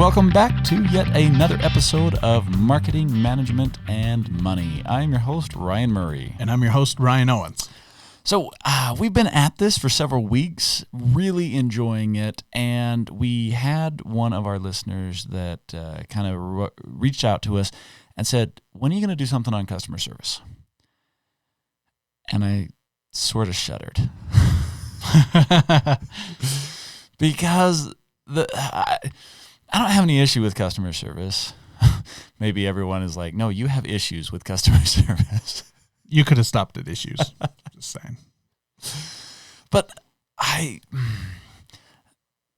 Welcome back to yet another episode of Marketing, Management, and Money. I'm your host, Ryan Murray. And I'm your host, Ryan Owens. So we've been at this for several weeks, really enjoying it, and we had one of our listeners that kind of reached out to us and said, when are you going to do something on customer service? And I sort of shuddered. Because I don't have any issue with customer service. Maybe everyone is like, no, you have issues with customer service. You could have stopped at issues. Just saying. But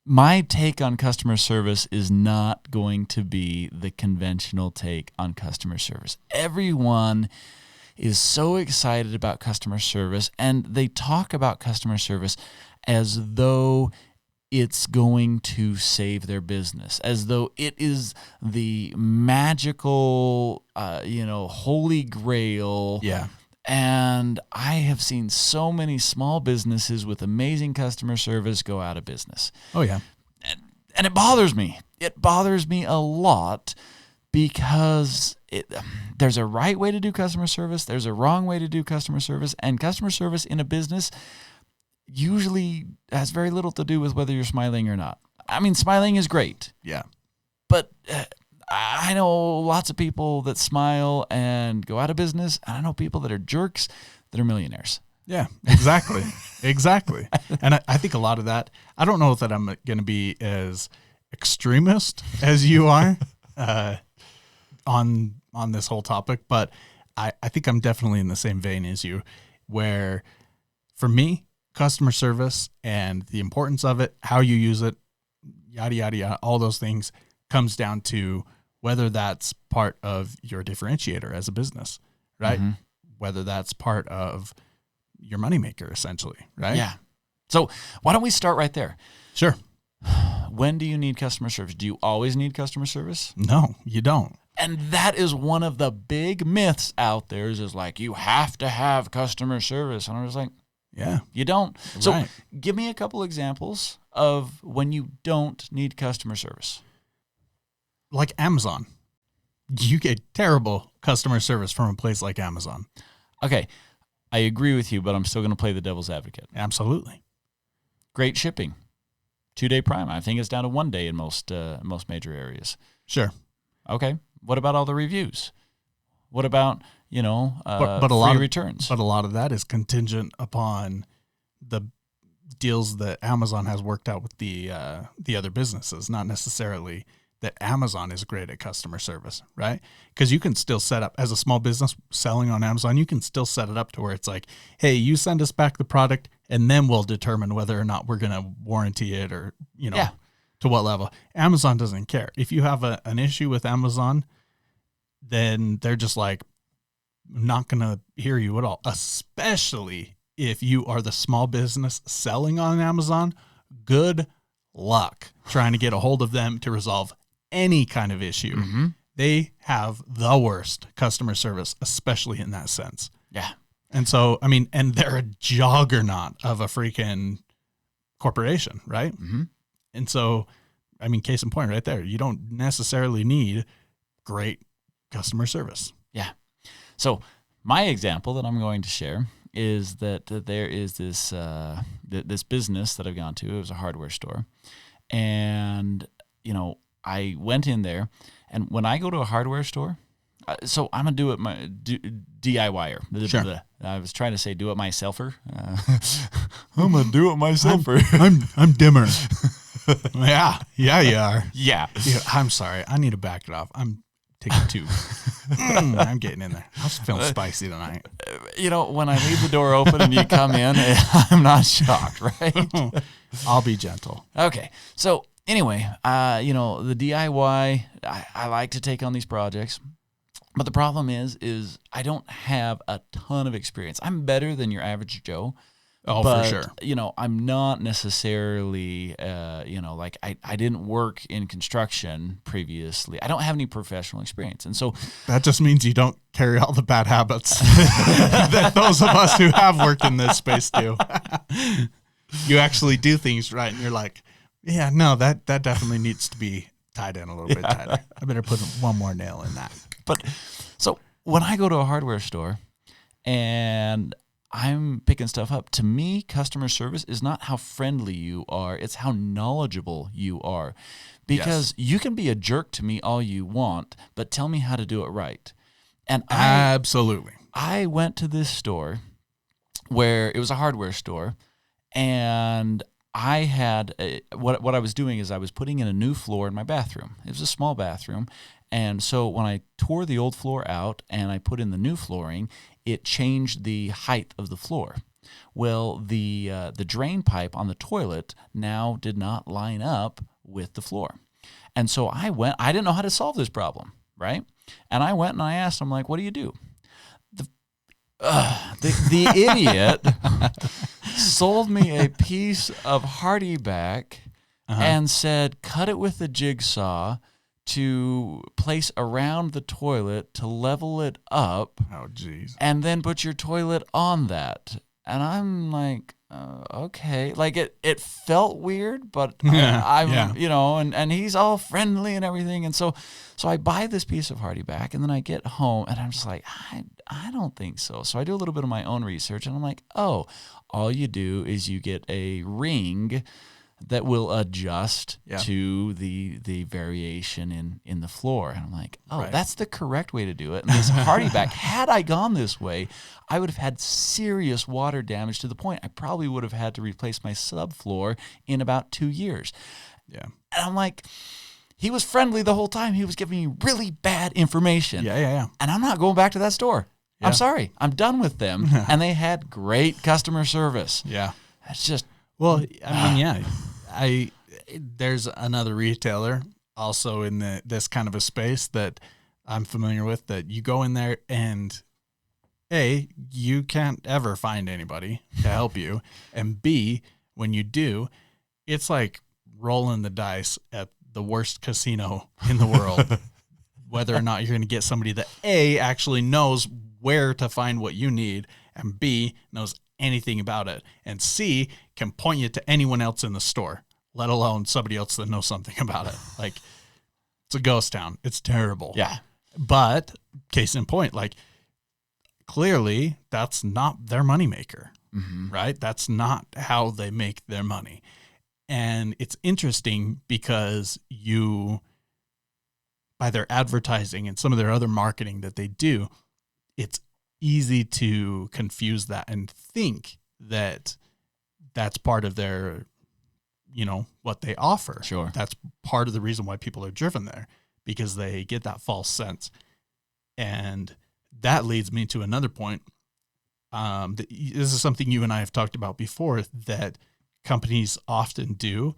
my take on customer service is not going to be the conventional take on customer service. Everyone is so excited about customer service, and they talk about customer service as though it's going to save their business, as though it is the magical, holy grail. Yeah. And I have seen so many small businesses with amazing customer service go out of business. Oh, yeah. And it bothers me. It bothers me a lot because there's a right way to do customer service. There's a wrong way to do customer service. And customer service in a business usually has very little to do with whether you're smiling or not. I mean, smiling is great. Yeah. But I know lots of people that smile and go out of business. And I know people that are jerks that are millionaires. Yeah, exactly. Exactly. And I think a lot of that, I don't know that I'm going to be as extremist as you are on this whole topic, but I think I'm definitely in the same vein as you, where for me, customer service and the importance of it, how you use it, yada, yada, yada, all those things comes down to whether that's part of your differentiator as a business, right? Mm-hmm. Whether that's part of your moneymaker, essentially, right? Yeah. So why don't we start right there? Sure. When do you need customer service? Do you always need customer service? No, you don't. And that is one of the big myths out there is like, you have to have customer service. And I was like, yeah, you don't. So right. Give me a couple examples of when you don't need customer service. Like Amazon. You get terrible customer service from a place like Amazon. Okay, I agree with you, but I'm still going to play the devil's advocate. Absolutely. Great shipping. 2-day Prime. I think it's down to 1 day in most major areas. Sure. Okay. What about all the reviews? What about, but free returns? But a lot of that is contingent upon the deals that Amazon has worked out with the other businesses, not necessarily that Amazon is great at customer service, right? Because you can still set up, as a small business selling on Amazon, you can still set it up to where it's like, hey, you send us back the product, and then we'll determine whether or not we're going to warranty it or, to what level. Amazon doesn't care. If you have an issue with Amazon, then they're just like, not going to hear you at all, especially if you are the small business selling on Amazon. Good luck trying to get a hold of them to resolve any kind of issue. Mm-hmm. They have the worst customer service, especially in that sense. Yeah. And so, and they're a juggernaut of a freaking corporation, right? Mm-hmm. And so, case in point right there, you don't necessarily need great customer service. Yeah. So my example that I'm going to share is that there is this this business that I've gone to. It was a hardware store. And, I went in there. And when I go to a hardware store, so I'm a DIYer. Sure. I was trying to say do-it-myselfer. I'm a do-it-myselfer. I'm dimmer. Yeah, you are. Yeah. I'm sorry. I need to back it off. I'm taking 2. I'm getting in there. I was feeling spicy tonight. When I leave the door open and you come in, I'm not shocked, right? I'll be gentle. Okay. So anyway, the DIY, I like to take on these projects. But the problem is I don't have a ton of experience. I'm better than your average Joe. Oh, but, for sure. I'm not necessarily, I didn't work in construction previously. I don't have any professional experience. And so that just means you don't carry all the bad habits that those of us who have worked in this space do. You actually do things right. And you're like, yeah, no, that definitely needs to be tied in a little bit tighter. I better put one more nail in that. But so when I go to a hardware store and I'm picking stuff up, to me, customer service is not how friendly you are. It's how knowledgeable you are. Because you can be a jerk to me all you want, but tell me how to do it right. And Absolutely. I went to this store where it was a hardware store, and I had what I was doing is I was putting in a new floor in my bathroom. It was a small bathroom, and so when I tore the old floor out and I put in the new flooring, it changed the height of the floor. Well, the drain pipe on the toilet now did not line up with the floor, and so I didn't know how to solve this problem, right? And I went and I asked him, like, what do you do? The idiot sold me a piece of Hardy back and said, cut it with a jigsaw to place around the toilet to level it up. Oh, geez. And then put your toilet on that. And I'm like, okay. Like it felt weird, but I'm you know, and he's all friendly and everything. And so I buy this piece of Hardy back, and then I get home and I'm just like, I don't think so. So I do a little bit of my own research, and I'm like, oh, all you do is you get a ring that will adjust to the variation in the floor. And I'm like, oh, that's the correct way to do it. And this Hardy back, had I gone this way, I would have had serious water damage to the point I probably would have had to replace my subfloor in about 2 years. Yeah. And I'm like, he was friendly the whole time. He was giving me really bad information. Yeah. And I'm not going back to that store. Yeah. I'm sorry. I'm done with them. And they had great customer service. Yeah. It's just... Well, I mean, there's another retailer also in this kind of a space that I'm familiar with, that you go in there and A, you can't ever find anybody to help you. And B, when you do, it's like rolling the dice at the worst casino in the world, whether or not you're going to get somebody that A, actually knows where to find what you need, and B, knows anything about it, and C, can point you to anyone else in the store, let alone somebody else that knows something about it. Like, it's a ghost town. It's terrible. Yeah. But case in point, like, clearly that's not their moneymaker, right? That's not how they make their money. And it's interesting because by their advertising and some of their other marketing that they do, it's easy to confuse that and think that that's part of their, what they offer. Sure. That's part of the reason why people are driven there, because they get that false sense. And that leads me to another point. This is something you and I have talked about before, that companies often do,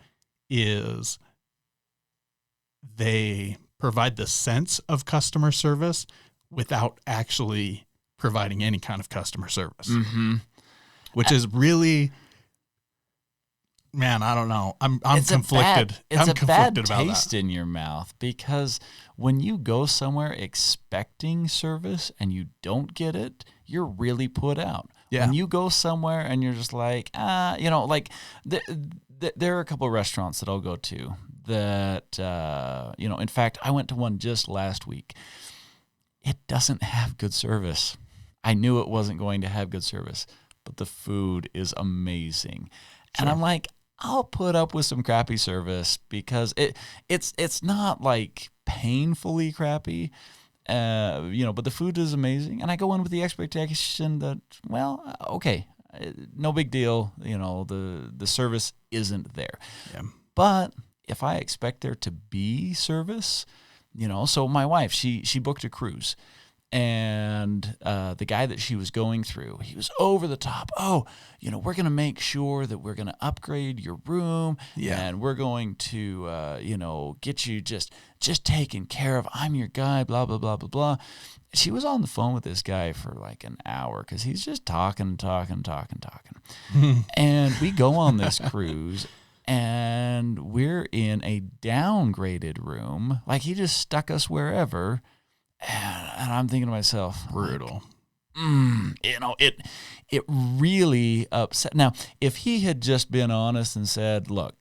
is they provide the sense of customer service without actually providing any kind of customer service, which is really, man, I don't know. I'm conflicted. It's I'm a conflicted bad about taste that. in your mouth, because when you go somewhere expecting service and you don't get it, you're really put out. Yeah. When you go somewhere and you're just like, like there are a couple of restaurants that I'll go to that, in fact, I went to one just last week. It doesn't have good service. I knew it wasn't going to have good service, but the food is amazing. Sure. And I'm like, I'll put up with some crappy service because it's not like painfully crappy, but the food is amazing. And I go in with the expectation that, well, okay, no big deal. The service isn't there. Yeah. But if I expect there to be service, so my wife, she booked a cruise, and the guy that she was going through, he was over the top. Oh, we're going to make sure that we're going to upgrade your room, and we're going to, get you just taken care of. I'm your guy, blah, blah, blah, blah, blah. She was on the phone with this guy for like an hour because he's just talking. And we go on this cruise, and we're in a downgraded room. Like, he just stuck us wherever. And I'm thinking to myself, brutal. It really upset. Now, if he had just been honest and said, look,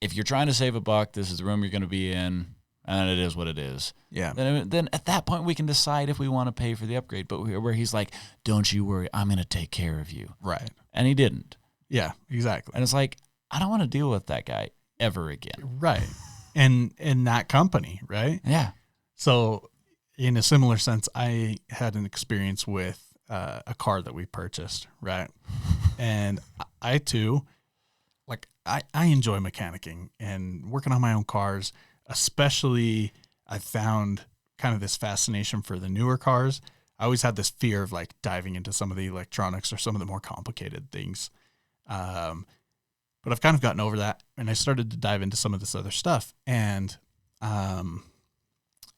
if you're trying to save a buck, this is the room you're going to be in, and it is what it is. Yeah. Then at that point, we can decide if we want to pay for the upgrade. But where he's like, don't you worry, I'm going to take care of you. Right. And he didn't. Yeah, exactly. And it's like, I don't want to deal with that guy ever again. Right. And in that company, right? Yeah. So in a similar sense, I had an experience with a car that we purchased, right? And I too, like I enjoy mechanicking and working on my own cars, especially I found kind of this fascination for the newer cars. I always had this fear of like diving into some of the electronics or some of the more complicated things. But I've kind of gotten over that, and I started to dive into some of this other stuff. And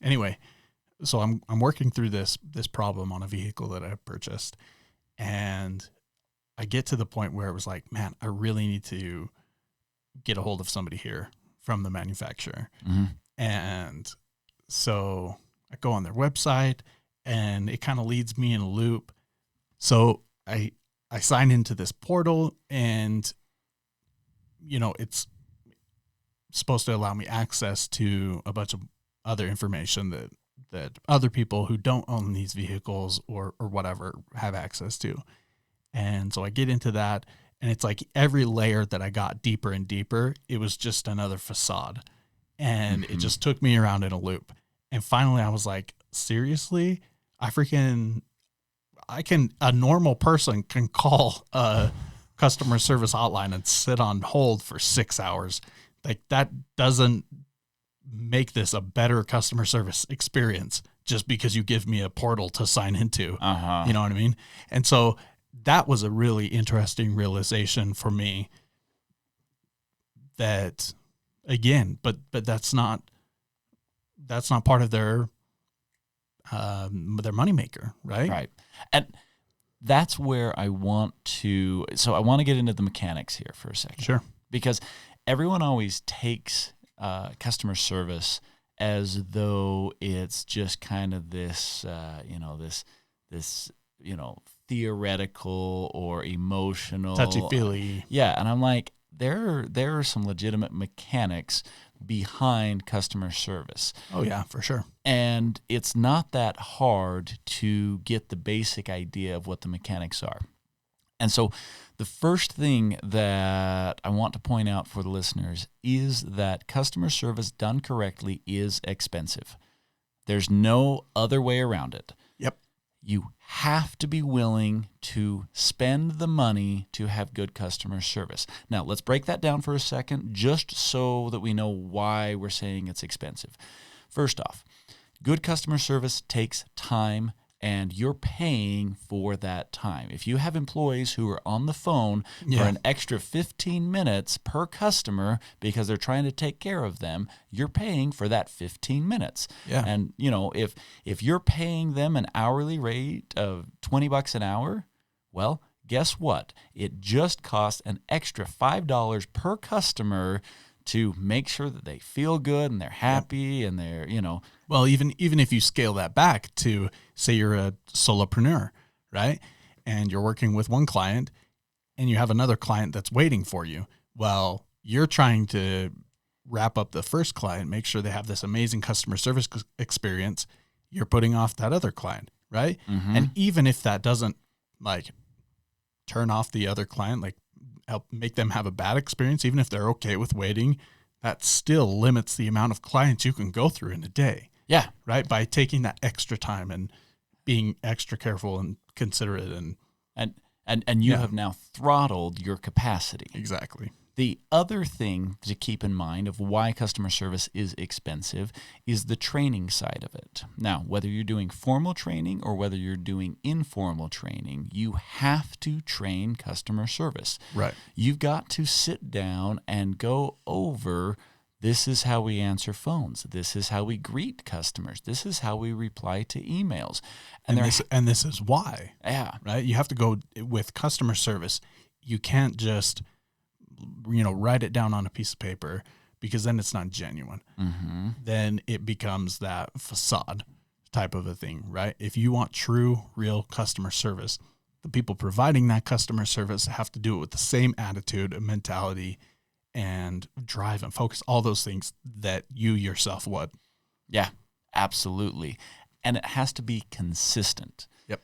anyway, so I'm working through this problem on a vehicle that I purchased, and I get to the point where it was like, man, I really need to get a hold of somebody here from the manufacturer. Mm-hmm. And so I go on their website, and it kind of leads me in a loop. So I sign into this portal, and it's supposed to allow me access to a bunch of other information that other people who don't own these vehicles or whatever have access to. And so I get into that, and it's like every layer that I got deeper and deeper, it was just another facade. And it just took me around in a loop. And finally I was like, seriously? A normal person can call a customer service hotline and sit on hold for 6 hours. Like, that doesn't make this a better customer service experience just because you give me a portal to sign into. Uh-huh. You know what I mean? And so that was a really interesting realization for me that, again, but that's not part of their moneymaker, right? Right. And that's where I want to get into the mechanics here for a second. Sure. Because everyone always takes customer service as though it's just kind of this, this theoretical or emotional, touchy-feely. Yeah, and I'm like, there are some legitimate mechanics behind customer service. Oh yeah, for sure. And it's not that hard to get the basic idea of what the mechanics are. And so the first thing that I want to point out for the listeners is that customer service done correctly is expensive. There's no other way around it. Yep. You have to be willing to spend the money to have good customer service. Now, let's break that down for a second, just so that we know why we're saying it's expensive. First off, good customer service takes time, and you're paying for that time. If you have employees who are on the phone for an extra 15 minutes per customer because they're trying to take care of them, you're paying for that 15 minutes. Yeah. And, if you're paying them an hourly rate of $20 an hour, well, guess what? It just costs an extra $5 per customer to make sure that they feel good and they're happy and they're, Well, even if you scale that back to, say you're a solopreneur, right? And you're working with one client and you have another client that's waiting for you. Well, you're trying to wrap up the first client, make sure they have this amazing customer service experience. You're putting off that other client, right? Mm-hmm. And even if that doesn't like turn off the other client, like help make them have a bad experience, even if they're okay with waiting, that still limits the amount of clients you can go through in a day. Yeah. Right. By taking that extra time and being extra careful and considerate and you have now throttled your capacity. Exactly. The other thing to keep in mind of why customer service is expensive is the training side of it. Now, whether you're doing formal training or whether you're doing informal training, you have to train customer service. Right. You've got to sit down and go over, this is how we answer phones. This is how we greet customers. This is how we reply to emails. And this is why. Yeah. Right. You have to go with customer service. You can't just write it down on a piece of paper, because then it's not genuine. Mm-hmm. Then it becomes that facade type of a thing, right? If you want true, real customer service, the people providing that customer service have to do it with the same attitude and mentality and drive and focus, all those things that you yourself would. Yeah, absolutely. And it has to be consistent. Yep.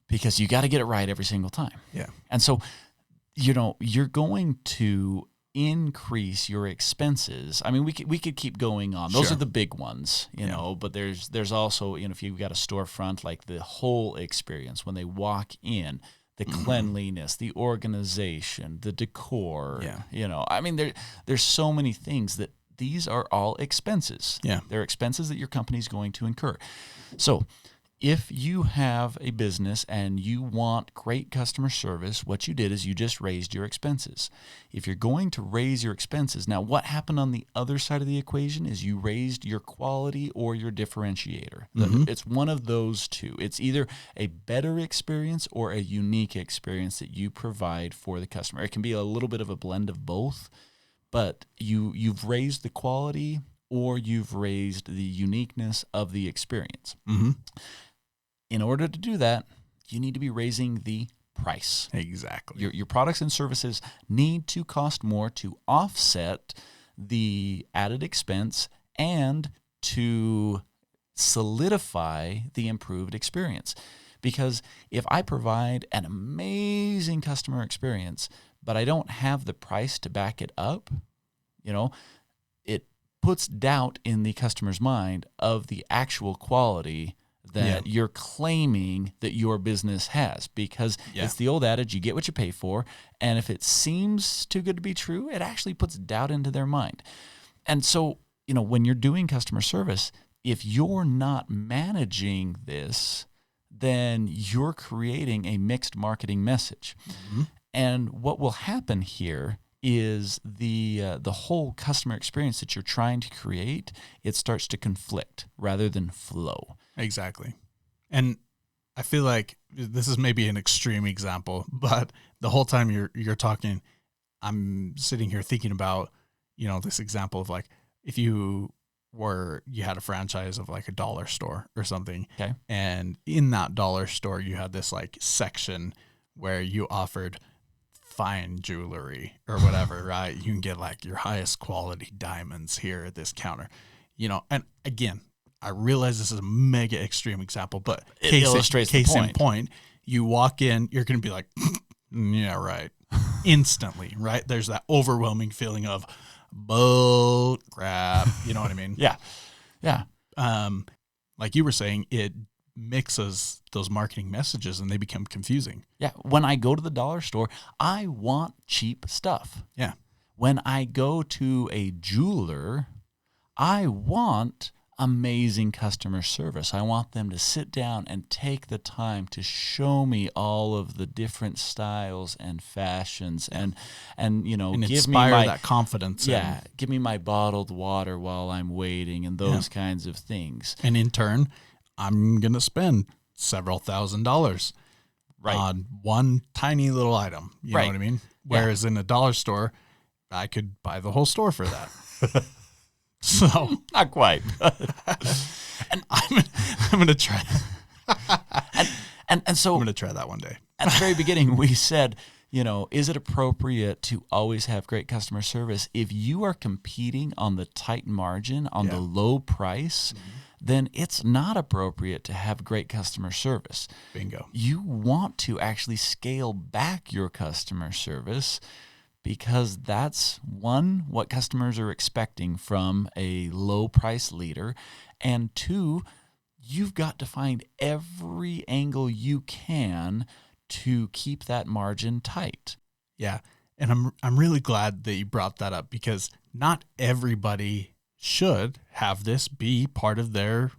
Because you got to get it right every single time. Yeah. And so, you're going to increase your expenses. I mean, we could keep going on. Those Sure. are the big ones, but there's also, if you've got a storefront, like the whole experience when they walk in, the cleanliness, the organization, the decor, I mean, there's so many things that these are all expenses. Yeah. They're expenses that your company's going to incur. So if you have a business and you want great customer service, what you did is you just raised your expenses. If you're going to raise your expenses, now what happened on the other side of the equation is you raised your quality or your differentiator. It's one of those two. It's either a better experience or a unique experience that you provide for the customer. It can be a little bit of a blend of both, but you've raised the quality or you've raised the uniqueness of the experience. Mm-hmm. In order to do that, you need to be raising the price. Exactly. Your products and services need to cost more to offset the added expense and to solidify the improved experience. Because if I provide an amazing customer experience, but I don't have the price to back it up, it puts doubt in the customer's mind of the actual quality that you're claiming that your business has, because it's the old adage, you get what you pay for. And if it seems too good to be true, it actually puts doubt into their mind. And so, when you're doing customer service, if you're not managing this, then you're creating a mixed marketing message. Mm-hmm. And what will happen here is the whole customer experience that you're trying to create, it starts to conflict rather than flow. Exactly. And I feel like this is maybe an extreme example, but the whole time you're talking, I'm sitting here thinking about, this example of like, if you had a franchise of like a dollar store or something. Okay. And in that dollar store, you had this like section where you offered fine jewelry or whatever, right? You can get like your highest quality diamonds here at this counter, and again, I realize this is a mega extreme example, but it illustrates the point. In point, you walk in, you're going to be like, yeah, right. Instantly, right? There's that overwhelming feeling of bull crap. You know what I mean? Yeah. Yeah. Like you were saying, it mixes those marketing messages and they become confusing. Yeah. When I go to the dollar store, I want cheap stuff. Yeah. When I go to a jeweler, I want amazing customer service. I want them to sit down and take the time to show me all of the different styles and fashions and give inspire me that confidence. Yeah, give me my bottled water while I'm waiting and those kinds of things. And in turn, I'm going to spend several $1,000s on one tiny little item. You know what I mean? Whereas in a dollar store, I could buy the whole store for that. So not quite. And I'm going to try. and so I'm going to try that one day. At the very beginning, we said, is it appropriate to always have great customer service? If you are competing on the tight margin, on the low price, then it's not appropriate to have great customer service. Bingo. You want to actually scale back your customer service, because that's, one, what customers are expecting from a low-price leader, and two, you've got to find every angle you can to keep that margin tight. Yeah, and I'm really glad that you brought that up, because not everybody should have this be part of their,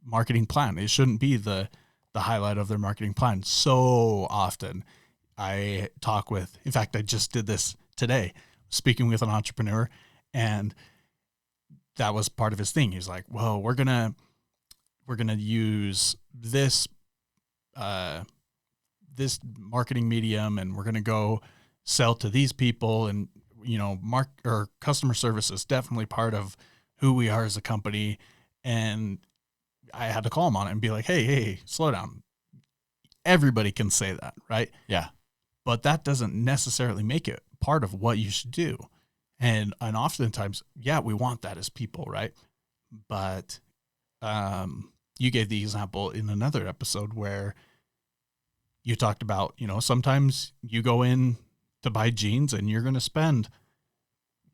marketing plan. It shouldn't be the highlight of their marketing plan. So often I talk with, in fact, I just did this today, speaking with an entrepreneur, and that was part of his thing. He's like, well, we're going to use this, this marketing medium, and we're going to go sell to these people. And, customer service is definitely part of who we are as a company. And I had to call him on it and be like, hey, slow down. Everybody can say that, right? Yeah. But that doesn't necessarily make it part of what you should do. And oftentimes, yeah, we want that as people, right? But you gave the example in another episode where you talked about, sometimes you go in to buy jeans and you're going to spend,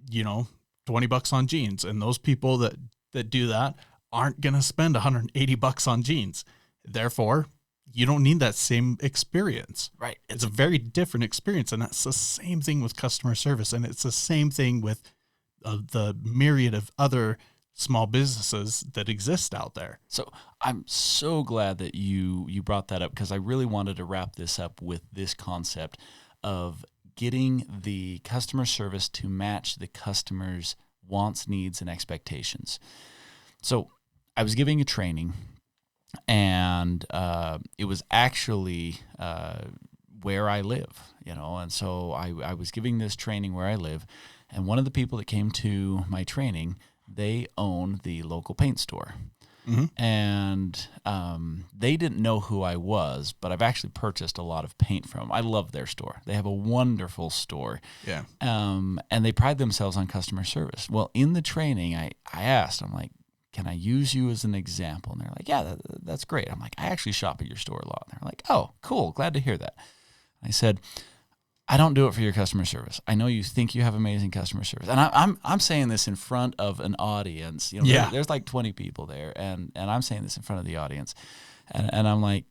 $20 on jeans. And those people that do that aren't going to spend $180 on jeans. Therefore, you don't need that same experience. Right. It's a very different experience. And that's the same thing with customer service. And it's the same thing with the myriad of other small businesses that exist out there. So I'm so glad that you brought that up, because I really wanted to wrap this up with this concept of getting the customer service to match the customer's wants, needs, and expectations. So I was giving a training, and it was actually where I live, and so I was giving this training where I live, and one of the people that came to my training, they own the local paint store. Mm-hmm. And they didn't know who I was, but I've actually purchased a lot of paint from them. I love their store. They have a wonderful store. Yeah. And they pride themselves on customer service. Well, in the training, I asked, I'm like, can I use you as an example? And they're like, yeah, that's great. I'm like, I actually shop at your store a lot. And they're like, oh, cool. Glad to hear that. I said, I don't do it for your customer service. I know you think you have amazing customer service, and I'm saying this in front of an audience. There's like 20 people there, and I'm saying this in front of the audience, and I'm like,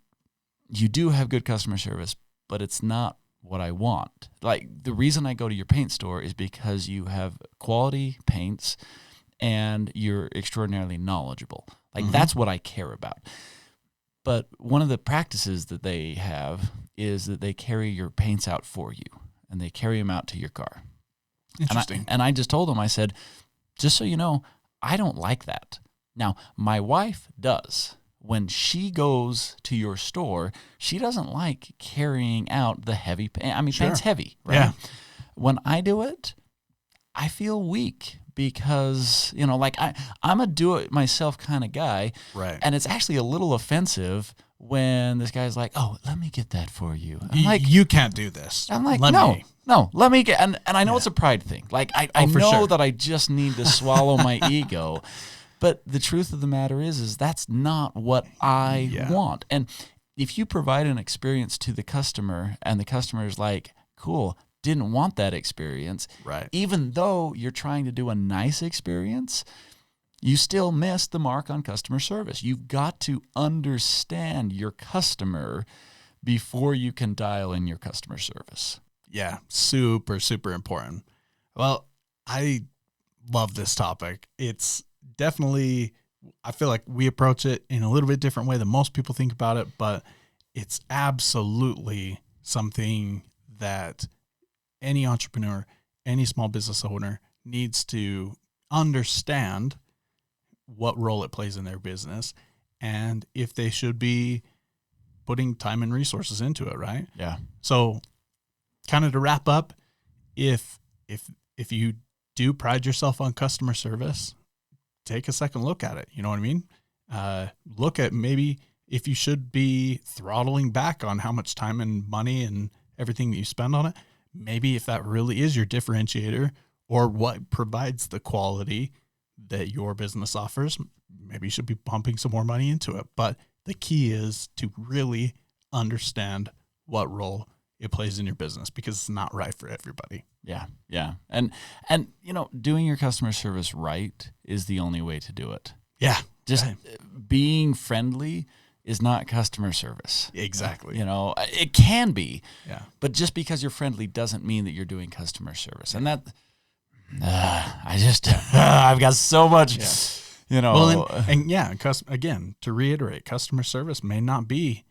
you do have good customer service, but it's not what I want. Like, the reason I go to your paint store is because you have quality paints, and you're extraordinarily knowledgeable. Like, mm-hmm. That's what I care about. But one of the practices that they have is that they carry your paints out for you, and they carry them out to your car. Interesting. And I just told them, I said, just so you know, I don't like that. Now, my wife does. When she goes to your store, she doesn't like carrying out the heavy paint. I mean, Sure. paint's heavy, right? Yeah. When I do it, I feel weak, because, I'm a do-it-myself kind of guy. Right. And it's actually a little offensive when this guy's like, oh, let me get that for you. I'm like, you can't do this. I'm like, no, let me get, and I know it's a pride thing. Like, I know sure. that I just need to swallow my ego. But the truth of the matter is that's not what I want. And if you provide an experience to the customer, and the customer is like, cool, didn't want that experience, right? Even though you're trying to do a nice experience, you still miss the mark on customer service. You've got to understand your customer before you can dial in your customer service. Yeah, super, super important. Well, I love this topic. It's definitely, I feel like we approach it in a little bit different way than most people think about it, but it's absolutely something that any entrepreneur, any small business owner needs to understand what role it plays in their business, and if they should be putting time and resources into it, right? Yeah. So kind of to wrap up, if you do pride yourself on customer service, take a second look at it. You know what I mean? Look at maybe if you should be throttling back on how much time and money and everything that you spend on it. Maybe if that really is your differentiator, or what provides the quality that your business offers, maybe you should be pumping some more money into it. But the key is to really understand what role it plays in your business, because it's not right for everybody. Yeah. Yeah. And doing your customer service right is the only way to do it. Yeah. Just being friendly is not customer service. Exactly. It can be. Yeah. But just because you're friendly doesn't mean that you're doing customer service. And that, I've got so much, Well, again, to reiterate, customer service may not be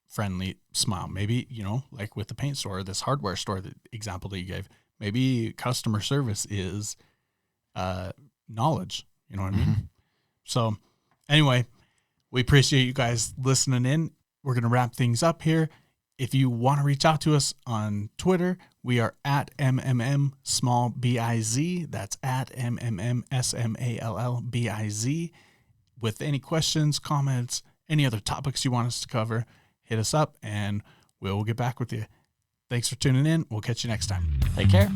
friendly smile. Maybe, like with the paint store, this hardware store, the example that you gave, maybe customer service is knowledge. You know what I mean? Mm-hmm. So anyway, we appreciate you guys listening in. We're going to wrap things up here. If you want to reach out to us on Twitter, we are at MMMSmallBiz. That's at MMMSmallBiz. With any questions, comments, any other topics you want us to cover, hit us up and we'll get back with you. Thanks for tuning in. We'll catch you next time. Take care.